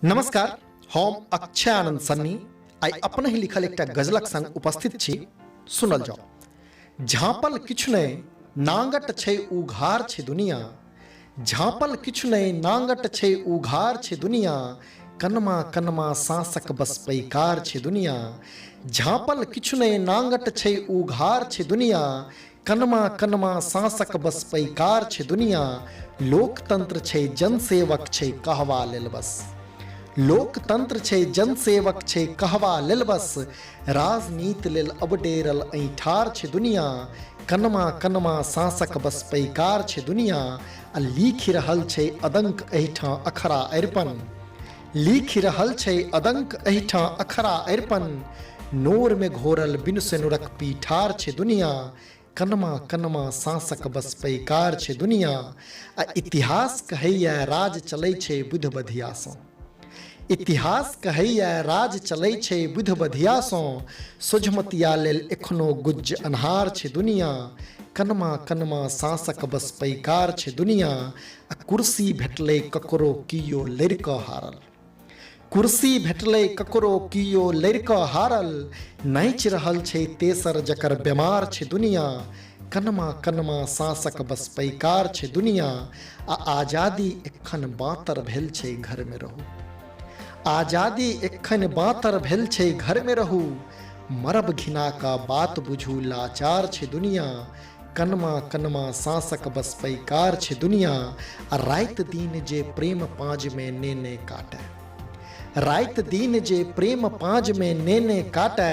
नमस्कार, हम अक्षय आनंद सन्नी आई अपन ही लिखल एक गजलक संग उपस्थित छी। सुनल जाओ। झांपल किछु नहीं नांगट छै उघार छै दुनिया, झांपल किछु नहीं नांगट छै उघार छै दुनिया, कनमा कनमा सांसक बस पैकार छै दुनिया। झांपल किछु नहीं नांगट छै उघार छै दुनिया, कनमा कनमा सांसक बस पैकार छै दुनिया। लोकतंत्र छै जनसेवक छै कहवा लेल बस, लोकतंत्र छै जनसेवक छै कहवा लेल बस, राजनीति लेल अब डेरल ऐठार छै दुनिया। कनमा कनमा सांसक बस पैकार छै दुनिया। आ लिखि रहल छै अदंक एहिठां अखरा अरिपन, लिखि रहल छै अदंक एहिठां अखरा अरिपन, नोर में घोरल बिनु सेनुरक पीठार छै दुनिया। कनमा कनमा सांसक बस पैकार छै दुनिया। आ इतिहास कहैया राज चलै छै बुध बधियासँ, इतिहास कहैया राज चलै छै बुध बधियासँ, सोझमतिया लेल एखनो गुज्ज अन्हार छै दुनिया। कनमा कनमा सांसक बस पैकार छै दुनिया। आ कुर्सी भेटलै ककरो कियो लड़ि कऽ हारल, कुर्सी भेटलै ककरो कियो लड़ि कऽ हारल, नाचि रहल छै तेसर जकर बेमार छै दुनिया। कनमा कनमा सांसक बस पैकार छै दुनिया। आ आजादी एखन बातर भेल छै घर में रहू, आजादी एखन बातर भेल छै घर में रहू, मरब घिना का बात बुझू लाचार छै दुनिया। कनमा कनमा सांसक बस पैकार छै दुनिया। आ रात दिन जे प्रेम पाँज में नेने काटे, रात दिन जे प्रेम पाँज में नेने काटे,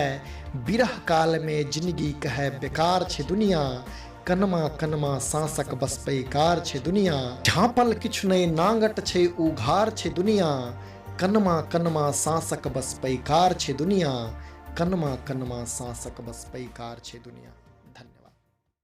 बिरह काल में जिंदगी कहे बेकार छै दुनिया। कनमा कनमा सांसक बस पैकार छै दुनिया। झांपल किछु नहीं नांगट छै उघार छै दुनिया, कनमा कनमा सांसक बस पैकार छै दुनिया। कनमा कनमा सांसक बस पैकार छै दुनिया।